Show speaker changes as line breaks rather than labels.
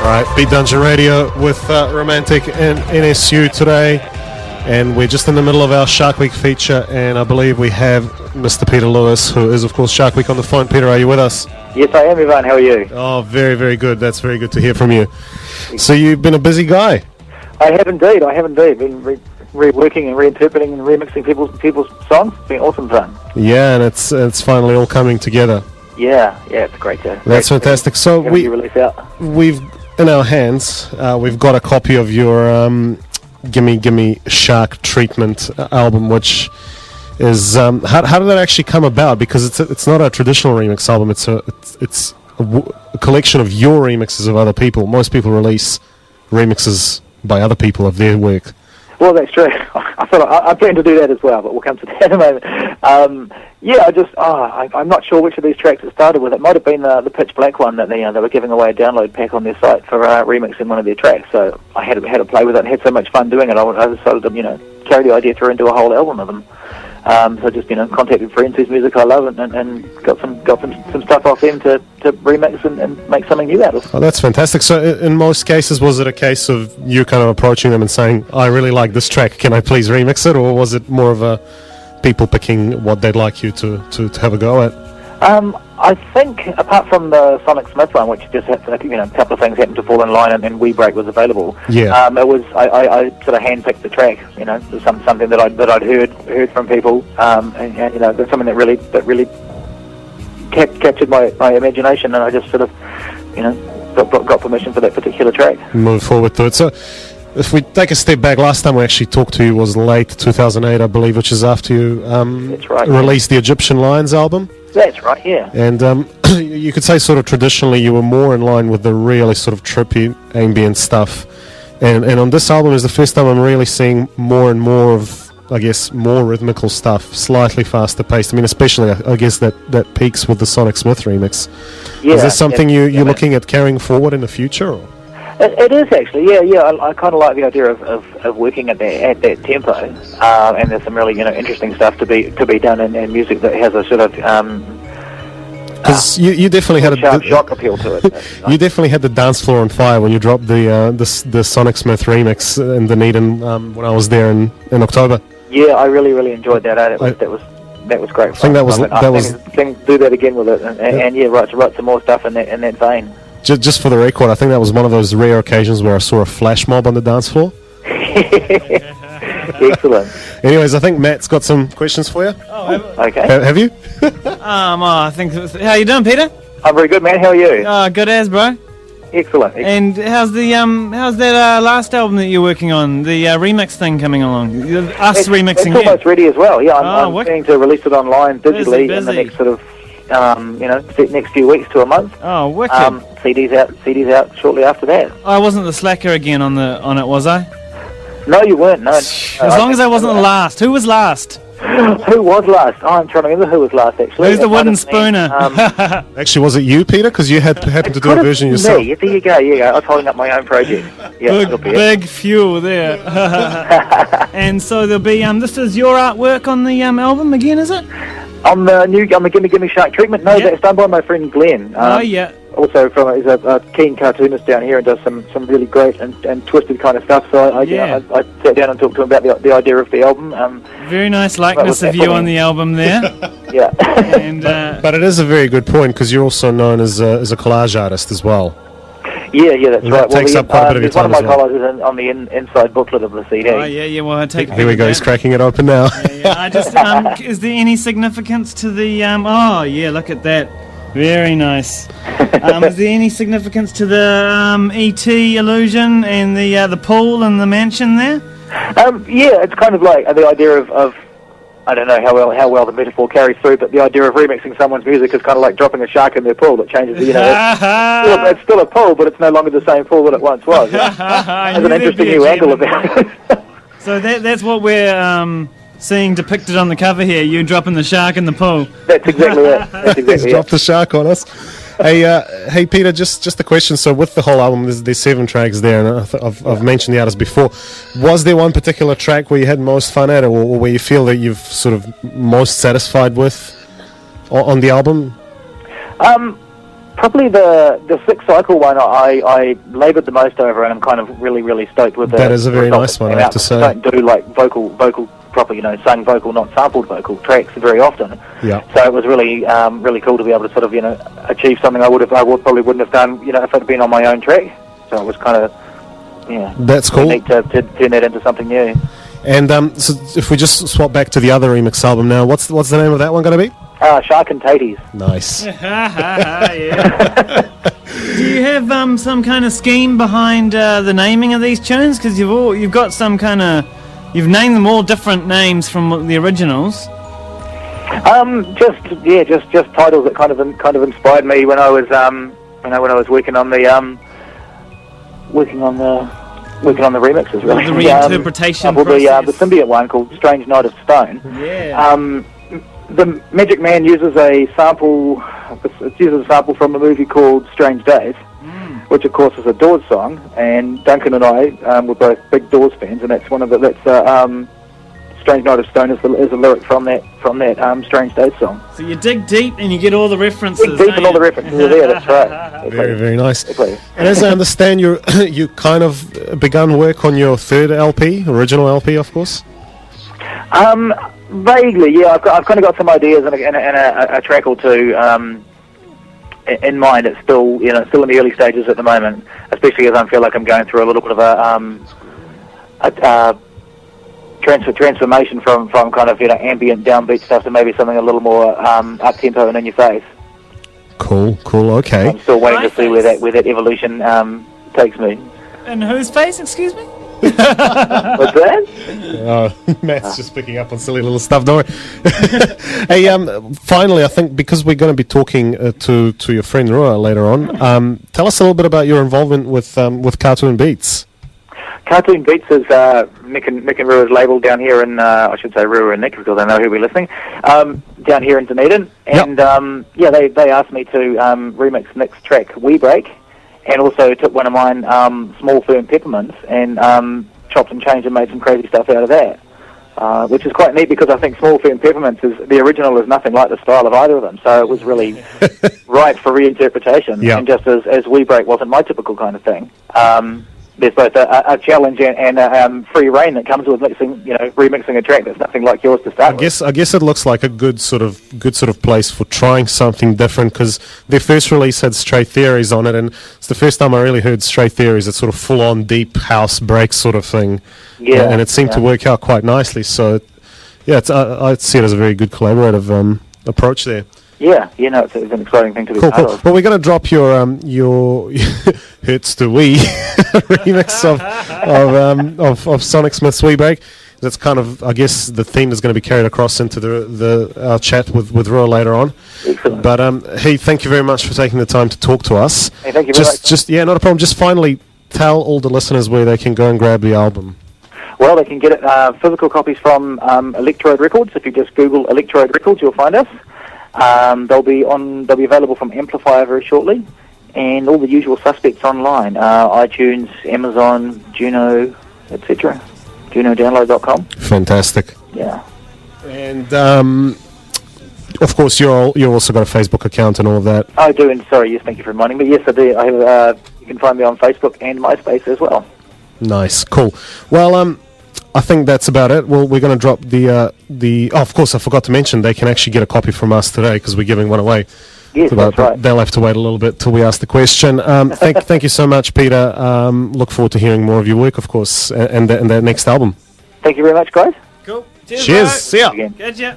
Right, Beat Dungeon Radio with Romantech and NSU today, and we're just in the middle of our Sharkweek feature, and I believe we have Mr. Peter Lewis, who is of course Sharkweek, on the phone. Peter, are you with us?
Yes, I am, Ivan. How are you?
Oh, very, very good. That's very good to hear from you. So you've been a busy guy.
I have indeed. Been reworking and reinterpreting and remixing people's songs. It's been awesome fun.
Yeah, and it's finally all coming together.
Yeah, it's great to.
That's fantastic. So
release out.
We've in our hands, we've got a copy of your Gimme Gimme Shark Treatment album, which is how did that actually come about? Because it's not a traditional remix album. It's a collection of your remixes of other people. Most people release remixes by other people of their work.
Well, that's true. I plan to do that as well, but we'll come to that in a moment. I'm not sure which of these tracks it started with. It might have been the Pitch Black one that they were giving away a download pack on their site for remixing one of their tracks. So I had to play with it and had so much fun doing it. I decided to carry the idea through and do a whole album of them. So just contacted friends whose music I love and got some stuff off them to remix and make something new out of.
Oh, that's fantastic. So in most cases, was it a case of you kind of approaching them and saying, I really like this track, can I please remix it? Or was it more of a people picking what they'd like you to have a go at?
I think, apart from the Sonic Smith one, which just had, a couple of things happened to fall in line and We Break was available.
Yeah.
It was I sort of handpicked the track. It was something that I'd heard from people, and that's something that really captured my imagination, and I just sort of got permission for that particular track.
Move forward to it. So, if we take a step back, last time we actually talked to you was late 2008, I believe, which is after you
That's right,
released the Egyptian Lions album.
That's right, yeah.
And you could say sort of traditionally you were more in line with the really sort of trippy ambient stuff. And on this album is the first time I'm really seeing more and more of, I guess, more rhythmical stuff, slightly faster paced. I mean, especially, I guess, that peaks with the Sonic Smith remix.
Yeah,
is this something you're looking at carrying forward in the future? Or?
It is actually, yeah. I kind of like the idea of working at that tempo, and there's some really interesting stuff to be done in music that has a sort of
because you definitely had
a shock appeal to it.
You definitely had the dance floor on fire when you dropped the Sonic Smith remix in Dunedin when I was there in October.
Yeah, I really enjoyed that. That was great.
I think that was
do that again with it, and write some more stuff in that vein.
Just for the record, I think that was one of those rare occasions where I saw a flash mob on the dance floor.
Excellent.
Anyways, I think Matt's got some questions for you.
Oh, okay.
Have you?
I think. How you doing, Peter?
I'm very good, man. How are you?
Good as, bro.
Excellent.
And how's that last album that you're working on? The remix thing coming along? Remixing.
It's almost ready as well. Yeah, I'm planning to release it online digitally in the next sort of. Next few weeks to a month.
Oh, wicked.
CDs out shortly after that.
I wasn't the slacker again on it, was I?
No, you weren't. No.
As long as I wasn't the last. Who was last?
Who was last? Oh, I'm trying to remember who was last, actually.
Who's the wooden spooner?
Actually, was it you, Peter? Because you happened to do a version yourself.
Me. There you go. I was holding up my own project. Yeah,
big fuel there. And so there'll be this is your artwork on the album again, is it?
On the Gimme Gimme Shark Treatment. No, that's done by my friend Glenn. Also he's a keen cartoonist down here and does some really great and twisted kind of stuff. So I sat down and talked to him about the idea of the album.
Very nice likeness of you on the album there.
Yeah.
And
but it is a very good point because you're also known as a collage artist as well.
Yeah, that's
and
right.
That takes up quite a bit of your time.
One of my collages on the inside booklet of the CD.
Oh yeah. Well, I take.
Here we go. He's cracking it open now.
I just. Is there any significance to the? Oh yeah, look at that. Very nice. Is there any significance to the ET illusion and the pool and the mansion there?
Yeah, it's kind of like the idea of I don't know how well the metaphor carries through, but the idea of remixing someone's music is kind of like dropping a shark in their pool that changes. It's still a pool, but it's no longer the same pool that it once was. There's an interesting new angle about it.
So that's what we're seeing depicted on the cover here. You dropping the shark in the pool.
That's exactly it.
He's dropped the shark on us. Hey Peter, just a question. So with the whole album, there's 7 tracks there, and I've mentioned the others before. Was there one particular track where you had most fun at, or where you feel that you've sort of most satisfied with on the album?
Probably the 6-cycle one I laboured the most over, and I'm kind of really stoked with it.
That is a very nice one, I have to say.
I don't do like vocal proper, sung vocal, not sampled vocal tracks very often.
Yeah.
So it was really really cool to be able to sort of achieve something I probably wouldn't have done if it had been on my own track. So it was kind of
That's cool.
neat to turn that into something new.
And so if we just swap back to the other remix album now, what's the name of that one going to be?
Shark and Taties.
Nice.
Yeah. Do you have some kind of scheme behind the naming of these tunes? Because you've got some kind of, you've named them all different names from the originals.
Just titles that kind of inspired me when I was when I was working on the remixes, really.
The reinterpretation
process. The Symbiote one called Strange Night of Stone.
Yeah.
The Magic Man uses a sample. It uses a sample from a movie called Strange Days, which of course is a Doors song. And Duncan and I were both big Doors fans, and that's Strange Night of Stone is a lyric from that Strange Days song.
So you dig deep and you get all the references.
Dig deep and all the references are there. That's right.
Very, very nice.
Exactly.
And as I understand, you kind of begun work on your third LP, original LP, of course.
Vaguely, yeah. I've kind of got some ideas and a track or two in mind. It's still still in the early stages at the moment, especially as I feel like I'm going through a little bit of a transformation from kind of ambient downbeat stuff to maybe something a little more up tempo and in your face.
Cool. Okay.
I'm still waiting to see where that evolution takes me.
In whose face? Excuse me.
What's that?
Matt's just picking up on silly little stuff. Don't worry. Hey, finally, I think because we're going to be talking to your friend Rua later on, tell us a little bit about your involvement with Cartoon Beats. Cartoon Beats
is Mick and Rua's label down here in, I should say Rua and Nick because I know who'll be listening, down here in Dunedin. And they asked me to remix Nick's track We Break, and also took one of mine, Small Firm Peppermints, and chopped and changed and made some crazy stuff out of that. Which is quite neat because I think Small Firm Peppermints the original is nothing like the style of either of them, so it was really right for reinterpretation.
Yeah.
And just as We Break wasn't my typical kind of thing. There's both a challenge and free reign that comes with remixing a track that's nothing like yours to start with.
I guess it looks like a good sort of place for trying something different because their first release had Stray Theories on it, and it's the first time I really heard Stray Theories. It's sort of full on deep house break sort of thing, and it seemed to work out quite nicely. So I'd see it as a very good collaborative approach there.
Yeah, it's an exciting thing to be part of.
Well, we're going to drop your Hurts to We remix of Sonic Smith's We Break. That's kind of, I guess, the theme is going to be carried across into our chat with Rua later on.
Excellent.
But hey, thank you very much for taking the time to talk to us.
Hey, thank you very much.
Not a problem. Just finally, tell all the listeners where they can go and grab the album.
Well, they can get it physical copies from Electrode Records. If you just Google Electrode Records, you'll find us. They'll be available from Amplifier very shortly, and all the usual suspects online: iTunes, Amazon, Juno, etc. JunoDownload.com.
Fantastic.
Yeah.
And of course, you've also got a Facebook account and all of that.
I do, and sorry, yes, thank you for reminding me. Yes, I do. I have. You can find me on Facebook and MySpace as well. Nice,
cool. Well, I think that's about it. Well, we're going to drop the. Oh, of course, I forgot to mention they can actually get a copy from us today because we're giving one away.
Yes, that's right.
They'll have to wait a little bit till we ask the question. Thank you so much, Peter. Look forward to hearing more of your work, of course, and that next album.
Thank you very much, guys.
Cool.
Cheers. See ya.
Catch ya.